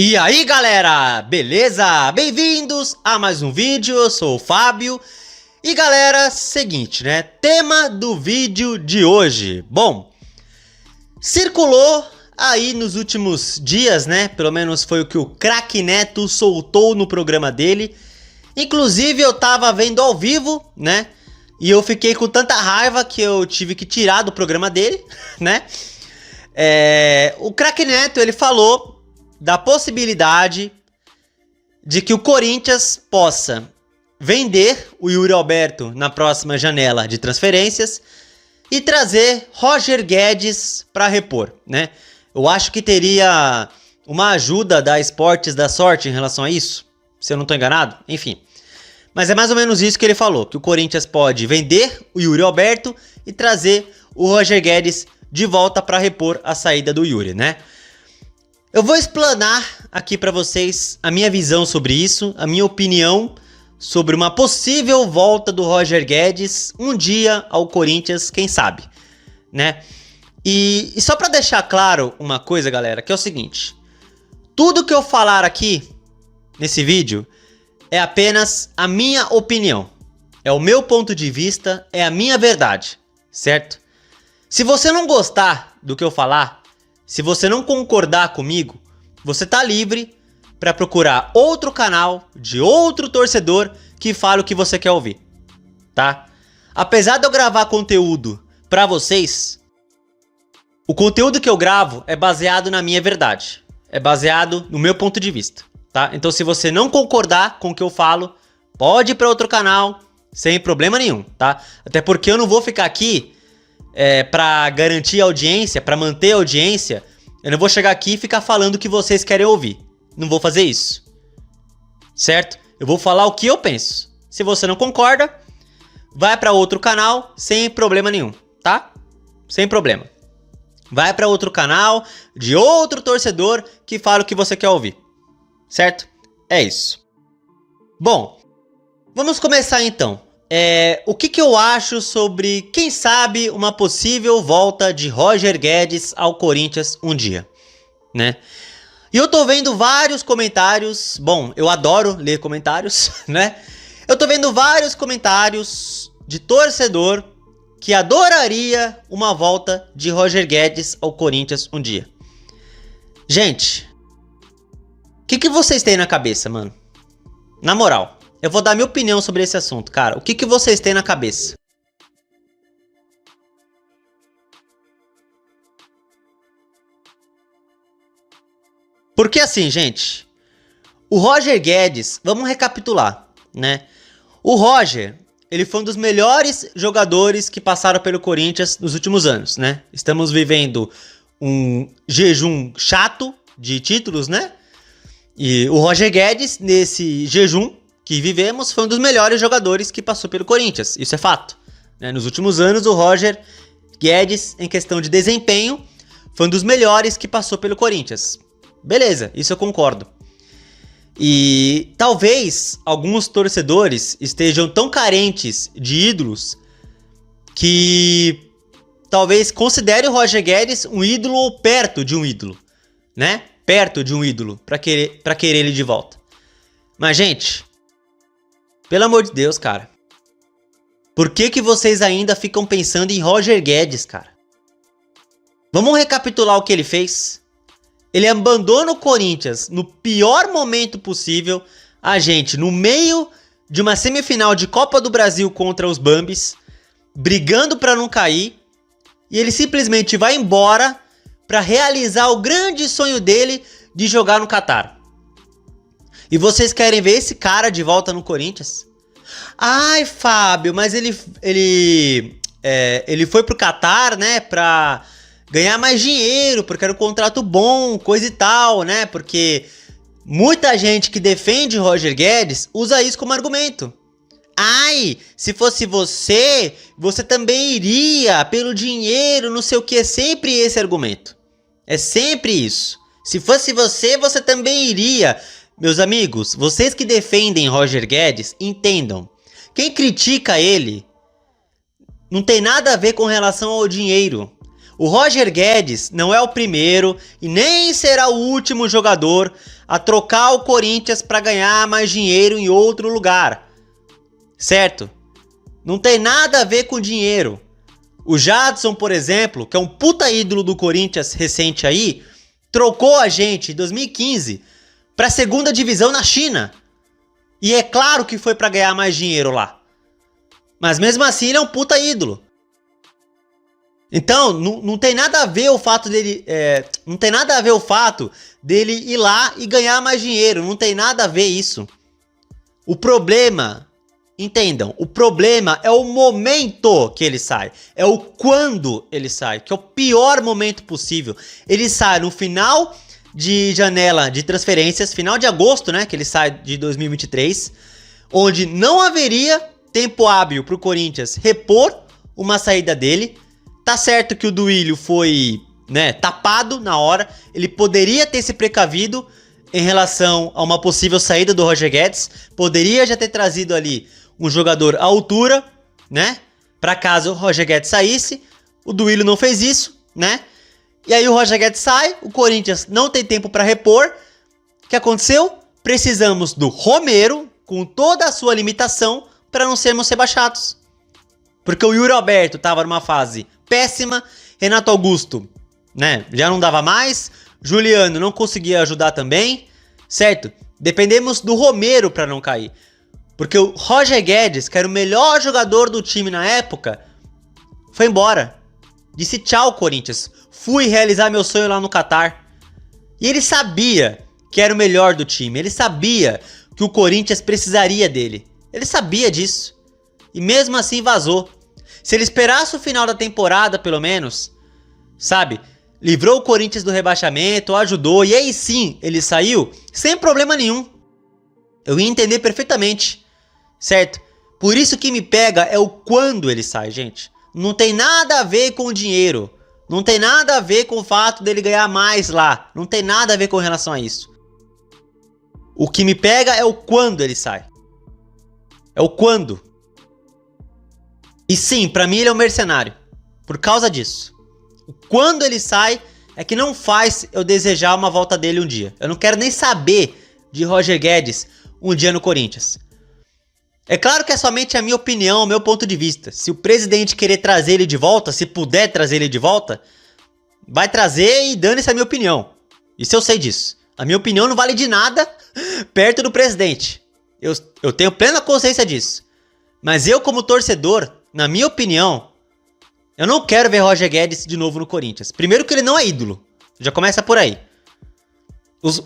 E aí galera, beleza? Bem-vindos a mais um vídeo, eu sou o Fábio. E galera, seguinte, né? Tema do vídeo de hoje. Bom, circulou aí nos últimos dias, né? Pelo menos foi o que o Craque Neto soltou no programa dele. Inclusive eu tava vendo ao vivo, né? E eu fiquei com tanta raiva que eu tive que tirar do programa dele, né? O Craque Neto, ele falou da possibilidade de que o Corinthians possa vender o Yuri Alberto na próxima janela de transferências e trazer Roger Guedes para repor, né? Eu acho que teria uma ajuda da Esportes da Sorte em relação a isso, se eu não estou enganado, enfim. Mas é mais ou menos isso que ele falou, que o Corinthians pode vender o Yuri Alberto e trazer o Roger Guedes de volta para repor a saída do Yuri, né? Eu vou explanar aqui para vocês a minha visão sobre isso, a minha opinião sobre uma possível volta do Roger Guedes um dia ao Corinthians, quem sabe, né? E só para deixar claro uma coisa, galera, que é o seguinte: tudo que eu falar aqui nesse vídeo é apenas a minha opinião, é o meu ponto de vista, é a minha verdade, certo? Se você não gostar do que eu falar, se você não concordar comigo, você tá livre para procurar outro canal de outro torcedor que fale o que você quer ouvir, tá? Apesar de eu gravar conteúdo para vocês, o conteúdo que eu gravo é baseado na minha verdade, é baseado no meu ponto de vista, tá? Então se você não concordar com o que eu falo, pode ir para outro canal sem problema nenhum, tá? Até porque eu não vou ficar aqui para garantir a audiência, para manter a audiência, eu não vou chegar aqui e ficar falando o que vocês querem ouvir. Não vou fazer isso, certo? Eu vou falar o que eu penso. Se você não concorda, vai para outro canal sem problema nenhum, tá? Sem problema. Vai para outro canal de outro torcedor que fala o que você quer ouvir, certo? É isso. Bom, vamos começar então. O que eu acho sobre, quem sabe, uma possível volta de Roger Guedes ao Corinthians um dia, né? E eu tô vendo vários comentários, bom, eu adoro ler comentários, né? Eu tô vendo vários comentários de torcedor que adoraria uma volta de Roger Guedes ao Corinthians um dia. Gente, o que vocês têm na cabeça, mano? Na moral. Eu vou dar minha opinião sobre esse assunto, cara. O que vocês têm na cabeça? Porque assim, gente, o Roger Guedes, vamos recapitular, né? O Roger, ele foi um dos melhores jogadores que passaram pelo Corinthians nos últimos anos, né? Estamos vivendo um jejum chato de títulos, né? E o Roger Guedes, nesse jejum que vivemos, foi um dos melhores jogadores que passou pelo Corinthians, isso é fato, né? Nos últimos anos o Roger Guedes, em questão de desempenho, foi um dos melhores que passou pelo Corinthians. Beleza, isso eu concordo. E talvez alguns torcedores estejam tão carentes de ídolos que talvez considere o Roger Guedes um ídolo ou perto de um ídolo, né? Perto de um ídolo para querer ele de volta. Mas gente, pelo amor de Deus, cara. Por que vocês ainda ficam pensando em Roger Guedes, cara? Vamos recapitular o que ele fez? Ele abandona o Corinthians no pior momento possível. A gente, no meio de uma semifinal de Copa do Brasil contra os Bambis, brigando para não cair. E ele simplesmente vai embora para realizar o grande sonho dele de jogar no Catar. E vocês querem ver esse cara de volta no Corinthians? Ai, Fábio, mas ele foi pro Catar, né, pra ganhar mais dinheiro, porque era um contrato bom, coisa e tal, né? Porque muita gente que defende Roger Guedes usa isso como argumento. Ai, se fosse você também iria pelo dinheiro, não sei o que, é sempre esse argumento. É sempre isso. Se fosse você também iria. Meus amigos, vocês que defendem Roger Guedes, entendam. Quem critica ele não tem nada a ver com relação ao dinheiro. O Roger Guedes não é o primeiro e nem será o último jogador a trocar o Corinthians para ganhar mais dinheiro em outro lugar. Certo? Não tem nada a ver com dinheiro. O Jadson, por exemplo, que é um puta ídolo do Corinthians recente aí, trocou a gente em 2015 para a segunda divisão na China. E é claro que foi para ganhar mais dinheiro lá. Mas mesmo assim ele é um puta ídolo. Então, não tem nada a ver o fato dele. Não tem nada a ver o fato dele ir lá e ganhar mais dinheiro. Não tem nada a ver isso. O problema, entendam, o problema é o momento que ele sai. É o quando ele sai, que é o pior momento possível. Ele sai no final de janela de transferências, final de agosto, né? Que ele sai de 2023, onde não haveria tempo hábil para o Corinthians repor uma saída dele. Tá certo que o Duílio foi, né, tapado na hora. Ele poderia ter se precavido em relação a uma possível saída do Roger Guedes. Poderia já ter trazido ali um jogador à altura, né? Para caso o Roger Guedes saísse. O Duílio não fez isso, né? E aí o Roger Guedes sai, o Corinthians não tem tempo para repor. O que aconteceu? Precisamos do Romero, com toda a sua limitação, para não sermos rebaixados. Porque o Yuri Alberto estava numa fase péssima, Renato Augusto, né, já não dava mais, Juliano não conseguia ajudar também, certo? Dependemos do Romero para não cair. Porque o Roger Guedes, que era o melhor jogador do time na época, foi embora. Disse tchau, Corinthians. Fui realizar meu sonho lá no Catar. E ele sabia que era o melhor do time. Ele sabia que o Corinthians precisaria dele. Ele sabia disso. E mesmo assim vazou. Se ele esperasse o final da temporada, pelo menos, sabe? Livrou o Corinthians do rebaixamento, ajudou. E aí sim, ele saiu sem problema nenhum. Eu ia entender perfeitamente. Certo? Por isso que me pega é o quando ele sai, gente. Não tem nada a ver com o dinheiro. Não tem nada a ver com o fato dele ganhar mais lá. Não tem nada a ver com relação a isso. O que me pega é o quando ele sai. É o quando. E sim, pra mim ele é um mercenário. Por causa disso. O quando ele sai é que não faz eu desejar uma volta dele um dia. Eu não quero nem saber de Roger Guedes um dia no Corinthians. É claro que é somente a minha opinião, o meu ponto de vista. Se o presidente querer trazer ele de volta, se puder trazer ele de volta, vai trazer e dane-se a minha opinião. Isso eu sei disso. A minha opinião não vale de nada perto do presidente. Eu tenho plena consciência disso. Mas eu, como torcedor, na minha opinião, eu não quero ver Roger Guedes de novo no Corinthians. Primeiro que ele não é ídolo. Já começa por aí.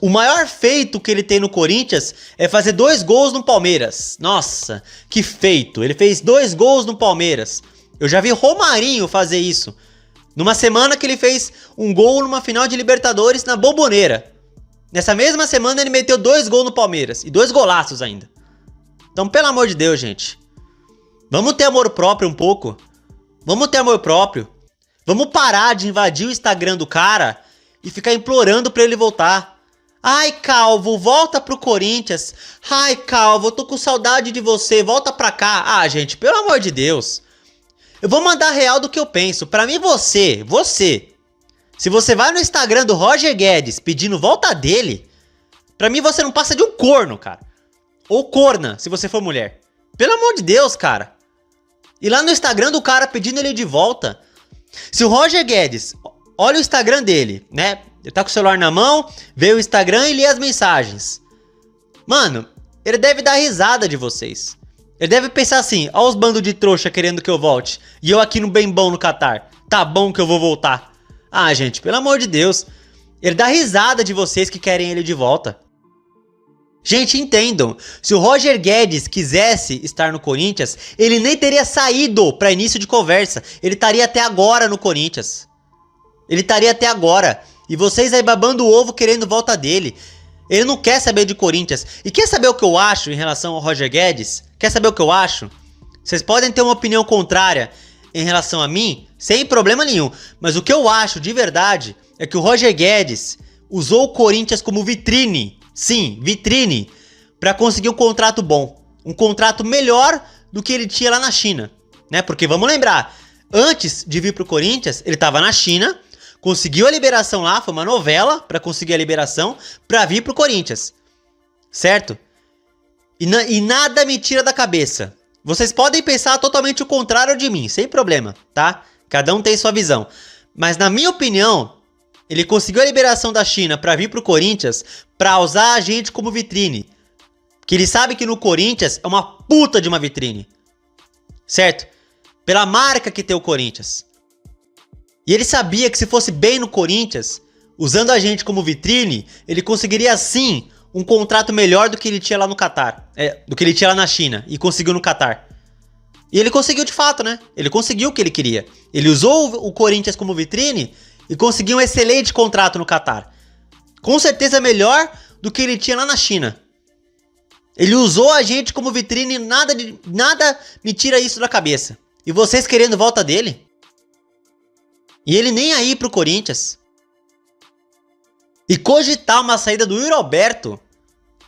O maior feito que ele tem no Corinthians é fazer 2 gols no Palmeiras. Nossa, que feito. Ele fez 2 gols no Palmeiras. Eu já vi Romarinho fazer isso. Numa semana que ele fez um gol numa final de Libertadores na Bombonera. Nessa mesma semana ele meteu 2 gols no Palmeiras. E 2 golaços ainda. Então, pelo amor de Deus, gente. Vamos ter amor próprio um pouco. Vamos ter amor próprio. Vamos parar de invadir o Instagram do cara e ficar implorando pra ele voltar. Ai, Calvo, volta pro Corinthians. Ai, Calvo, eu tô com saudade de você, volta pra cá. Ah, gente, pelo amor de Deus. Eu vou mandar real do que eu penso. Pra mim, você, se você vai no Instagram do Roger Guedes pedindo volta dele, pra mim você não passa de um corno, cara. Ou corna, se você for mulher. Pelo amor de Deus, cara. E lá no Instagram do cara pedindo ele de volta. Se o Roger Guedes, olha o Instagram dele, né? Ele tá com o celular na mão, vê o Instagram e lê as mensagens. Mano, ele deve dar risada de vocês. Ele deve pensar assim, ó os bandos de trouxa querendo que eu volte. E eu aqui no bem bom no Catar. Tá bom que eu vou voltar. Ah, gente, pelo amor de Deus. Ele dá risada de vocês que querem ele de volta. Gente, entendam. Se o Roger Guedes quisesse estar no Corinthians, ele nem teria saído para início de conversa. Ele estaria até agora no Corinthians. Ele estaria até agora. E vocês aí babando o ovo querendo volta dele. Ele não quer saber de Corinthians. E quer saber o que eu acho em relação ao Roger Guedes? Quer saber o que eu acho? Vocês podem ter uma opinião contrária em relação a mim, sem problema nenhum. Mas o que eu acho de verdade é que o Roger Guedes usou o Corinthians como vitrine. Sim, vitrine. Para conseguir um contrato bom. Um contrato melhor do que ele tinha lá na China. Né? Porque vamos lembrar, Antes de vir pro Corinthians, ele tava na China, conseguiu a liberação lá, foi uma novela pra conseguir a liberação pra vir pro Corinthians. Certo? E nada me tira da cabeça. Vocês podem pensar totalmente o contrário de mim, sem problema, tá? Cada um tem sua visão. Mas na minha opinião, ele conseguiu a liberação da China pra vir pro Corinthians pra usar a gente como vitrine. Que ele sabe que no Corinthians é uma puta de uma vitrine. Certo? Pela marca que tem o Corinthians. E ele sabia que se fosse bem no Corinthians, usando a gente como vitrine, ele conseguiria sim um contrato melhor do que ele tinha lá no Catar. Do que ele tinha lá na China e conseguiu no Catar. E ele conseguiu de fato, né? Ele conseguiu o que ele queria. Ele usou o Corinthians como vitrine e conseguiu um excelente contrato no Catar. Com certeza melhor do que ele tinha lá na China. Ele usou a gente como vitrine, nada me tira isso da cabeça. E vocês querendo volta dele? E ele nem aí pro Corinthians. E cogitar uma saída do Yuri Alberto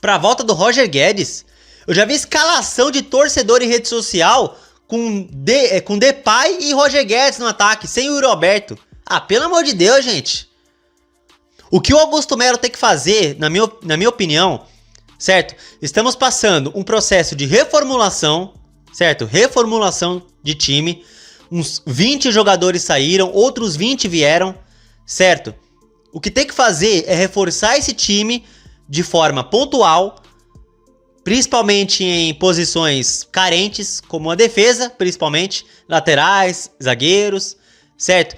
pra volta do Roger Guedes. Eu já vi escalação de torcedor em rede social com Depay e Roger Guedes no ataque, sem o Yuri Alberto. Ah, pelo amor de Deus, gente. O que o Augusto Melo tem que fazer, na minha opinião, certo? Estamos passando um processo de reformulação, certo? Reformulação de time. Uns 20 jogadores saíram, outros 20 vieram, certo? O que tem que fazer é reforçar esse time de forma pontual, principalmente em posições carentes, como a defesa, principalmente, laterais, zagueiros, certo?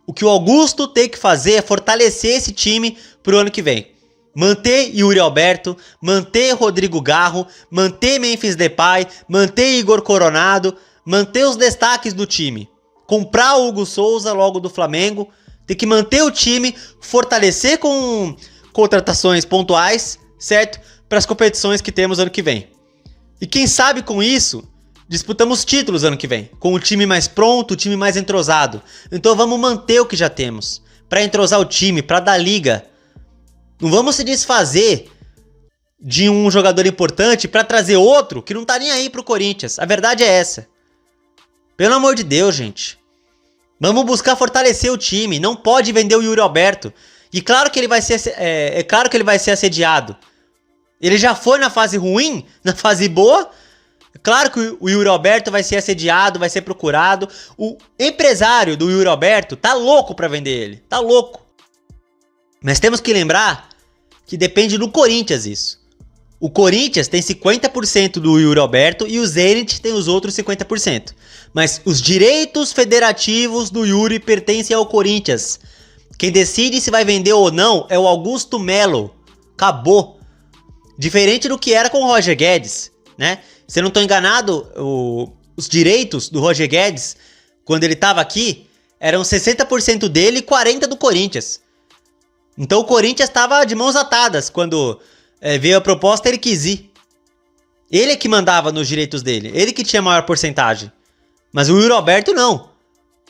O que o Augusto tem que fazer é fortalecer esse time pro ano que vem. Manter Yuri Alberto, manter Rodrigo Garro, manter Memphis Depay, manter Igor Coronado, manter os destaques do time. Comprar o Hugo Souza logo do Flamengo. Tem que manter o time, fortalecer com contratações pontuais, certo? Para as competições que temos ano que vem. E quem sabe com isso, disputamos títulos ano que vem. Com o time mais pronto, o time mais entrosado. Então vamos manter o que já temos. Para entrosar o time, para dar liga. Não vamos se desfazer de um jogador importante para trazer outro que não tá nem aí pro Corinthians. A verdade é essa. Pelo amor de Deus, gente. Vamos buscar fortalecer o time. Não pode vender o Yuri Alberto. E claro que ele vai ser, claro que ele vai ser assediado. Ele já foi na fase ruim, na fase boa. Claro que o Yuri Alberto vai ser assediado, vai ser procurado. O empresário do Yuri Alberto tá louco pra vender ele. Tá louco. Mas temos que lembrar que depende do Corinthians isso. O Corinthians tem 50% do Yuri Alberto e o Zenit tem os outros 50%. Mas os direitos federativos do Yuri pertencem ao Corinthians. Quem decide se vai vender ou não é o Augusto Melo. Acabou. Diferente do que era com o Roger Guedes, né? Se eu não estou enganado, os direitos do Roger Guedes, quando ele estava aqui, eram 60% dele e 40% do Corinthians. Então o Corinthians estava de mãos atadas quando veio a proposta, ele quis ir. Ele é que mandava nos direitos dele, ele que tinha a maior porcentagem. Mas o Yuri Alberto não.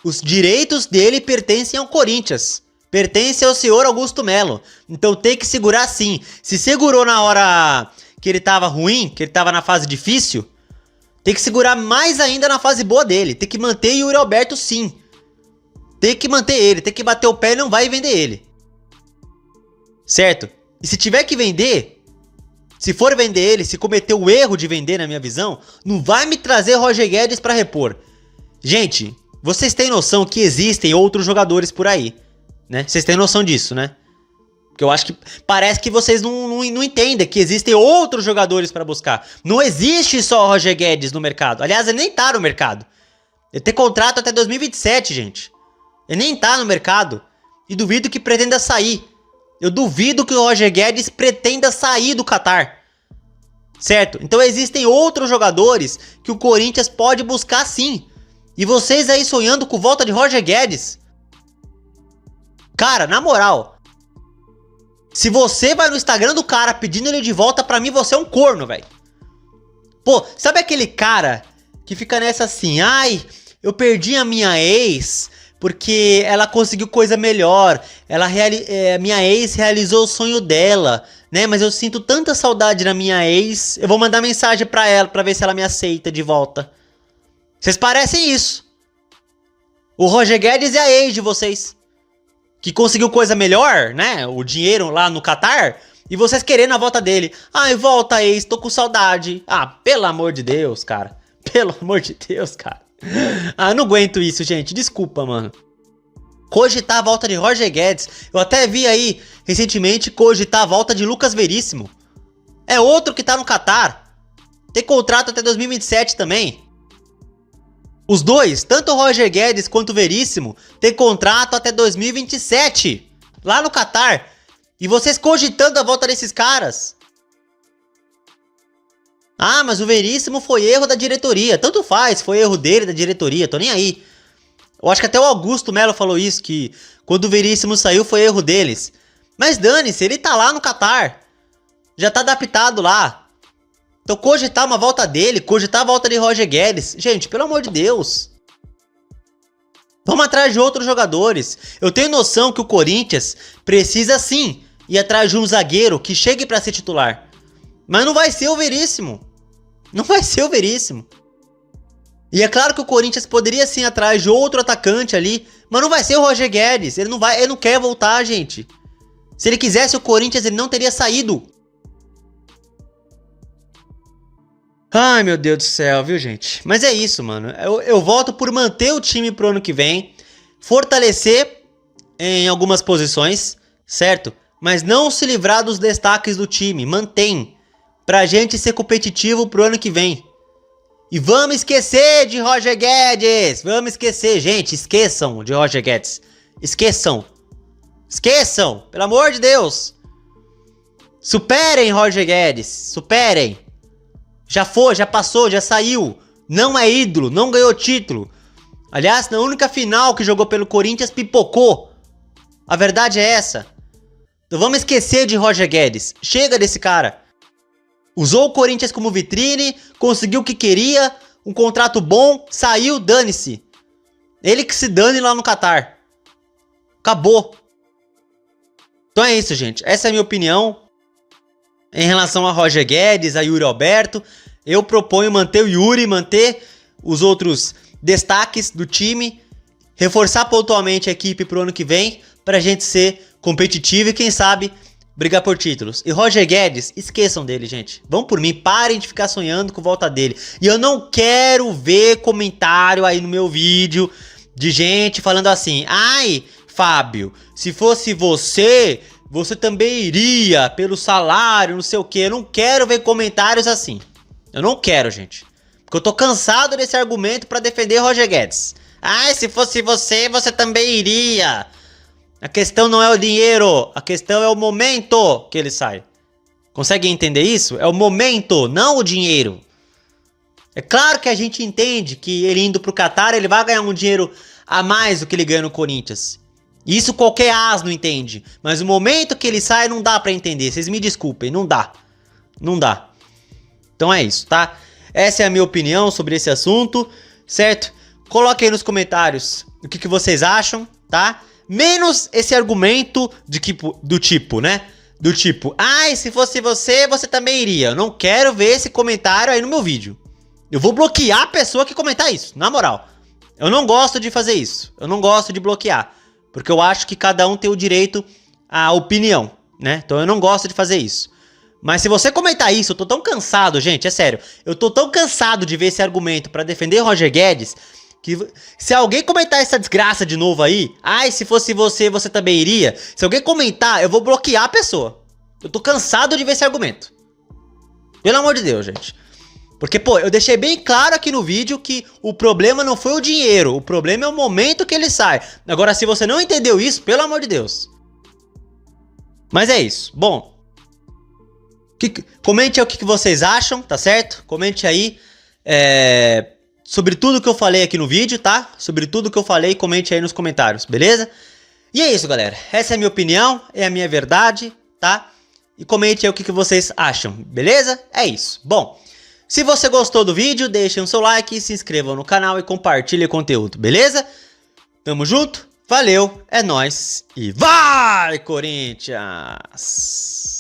Os direitos dele pertencem ao Corinthians. Pertence ao senhor Augusto Melo. Então tem que segurar sim. Se segurou na hora que ele tava ruim, que ele tava na fase difícil, tem que segurar mais ainda na fase boa dele. Tem que manter o Yuri Alberto sim. Tem que manter ele, tem que bater o pé e não vai vender ele. Certo? E se tiver que vender, se for vender ele, se cometer o erro de vender na minha visão, não vai me trazer Roger Guedes pra repor. Gente, vocês têm noção que existem outros jogadores por aí, né? Vocês têm noção disso, né? Porque eu acho que parece que vocês não entendem que existem outros jogadores pra buscar. Não existe só Roger Guedes no mercado. Aliás, ele nem tá no mercado. Ele tem contrato até 2027, gente. Ele nem tá no mercado. E duvido que pretenda sair. Eu duvido que o Roger Guedes pretenda sair do Catar. Certo? Então existem outros jogadores que o Corinthians pode buscar sim. E vocês aí sonhando com volta de Roger Guedes. Cara, na moral, se você vai no Instagram do cara pedindo ele de volta, pra mim você é um corno, velho. Pô, sabe aquele cara que fica nessa assim, ai, eu perdi a minha ex porque ela conseguiu coisa melhor, minha ex realizou o sonho dela, né? Mas eu sinto tanta saudade da minha ex, eu vou mandar mensagem pra ela pra ver se ela me aceita de volta. Vocês parecem isso. O Roger Guedes é a ex de vocês, que conseguiu coisa melhor, né? O dinheiro lá no Catar, e vocês querendo a volta dele. Ai, volta ex, tô com saudade. Ah, pelo amor de Deus, cara. Pelo amor de Deus, cara. Ah, não aguento isso, gente. Desculpa, mano. Cogitar a volta de Roger Guedes. Eu até vi aí, recentemente, cogitar a volta de Lucas Veríssimo. É outro que tá no Catar. Tem contrato até 2027 também. Os dois, tanto o Roger Guedes quanto o Veríssimo, tem contrato até 2027. Lá no Catar. E vocês cogitando a volta desses caras. Ah, mas o Veríssimo foi erro da diretoria. Tanto faz, foi erro dele, da diretoria, tô nem aí. Eu acho que até o Augusto Melo falou isso, que quando o Veríssimo saiu foi erro deles. Mas dane-se, ele tá lá no Catar. Já tá adaptado lá. Então cogitar uma volta dele, cogitar a volta de Roger Guedes. Gente, pelo amor de Deus. Vamos atrás de outros jogadores. Eu tenho noção que o Corinthians precisa sim ir atrás de um zagueiro que chegue pra ser titular. Mas não vai ser o Veríssimo. Não vai ser o Veríssimo. E é claro que o Corinthians poderia sim ir atrás de outro atacante ali. Mas não vai ser o Roger Guedes. Ele não quer voltar, gente. Se ele quisesse o Corinthians, ele não teria saído. Ai, meu Deus do céu, viu, gente? Mas é isso, mano. Eu voto por manter o time pro ano que vem. Fortalecer em algumas posições, certo? Mas não se livrar dos destaques do time. Mantém. Pra gente ser competitivo pro ano que vem. E vamos esquecer de Roger Guedes. Vamos esquecer, gente. Esqueçam de Roger Guedes. Esqueçam. Esqueçam. Pelo amor de Deus. Superem Roger Guedes. Superem. Já foi, já passou, já saiu. Não é ídolo, não ganhou título. Aliás, na única final que jogou pelo Corinthians, pipocou. A verdade é essa. Então vamos esquecer de Roger Guedes. Chega desse cara. Usou o Corinthians como vitrine, conseguiu o que queria, um contrato bom, saiu, dane-se. Ele que se dane lá no Catar. Acabou. Então é isso, gente. Essa é a minha opinião. Em relação a Roger Guedes, a Yuri Alberto, eu proponho manter o Yuri, manter os outros destaques do time, reforçar pontualmente a equipe pro ano que vem, pra gente ser competitivo e quem sabe brigar por títulos. E Roger Guedes, esqueçam dele, gente. Vão por mim, parem de ficar sonhando com volta dele. E eu não quero ver comentário aí no meu vídeo de gente falando assim: ai, Fábio, se fosse você... Você também iria pelo salário, não sei o que. Eu não quero ver comentários assim. Eu não quero, gente. Porque eu tô cansado desse argumento pra defender Roger Guedes. Ah, se fosse você, você também iria. A questão não é o dinheiro. A questão é o momento que ele sai. Consegue entender isso? É o momento, não o dinheiro. É claro que a gente entende que ele indo pro Catar, ele vai ganhar um dinheiro a mais do que ele ganha no Corinthians. Isso qualquer asno entende. Mas o momento que ele sai não dá pra entender. Vocês me desculpem, não dá. Não dá. Então é isso, tá? Essa é a minha opinião sobre esse assunto, certo? Coloquem aí nos comentários o que vocês acham, tá? Menos esse argumento do tipo, né? Do tipo, ai, se fosse você, você também iria. Eu não quero ver esse comentário aí no meu vídeo. Eu vou bloquear a pessoa que comentar isso, na moral. Eu não gosto de fazer isso. Eu não gosto de bloquear. Porque eu acho que cada um tem o direito à opinião, né? Então eu não gosto de fazer isso. Mas se você comentar isso, eu tô tão cansado, gente, é sério. Eu tô tão cansado de ver esse argumento pra defender Roger Guedes, que se alguém comentar essa desgraça de novo aí, ai, se fosse você, você também iria. Se alguém comentar, eu vou bloquear a pessoa. Eu tô cansado de ver esse argumento. Pelo amor de Deus, gente. Porque, pô, eu deixei bem claro aqui no vídeo que o problema não foi o dinheiro, o problema é o momento que ele sai. Agora, se você não entendeu isso, pelo amor de Deus. Mas é isso. Bom, comente aí o que vocês acham, tá certo? Comente aí sobre tudo que eu falei aqui no vídeo, tá? Sobre tudo que eu falei, comente aí nos comentários, beleza? E é isso, galera. Essa é a minha opinião, é a minha verdade, tá? E comente aí o que vocês acham, beleza? É isso. Bom... Se você gostou do vídeo, deixem o seu like, se inscrevam no canal e compartilhem o conteúdo, beleza? Tamo junto, valeu, é nóis e vai, Corinthians!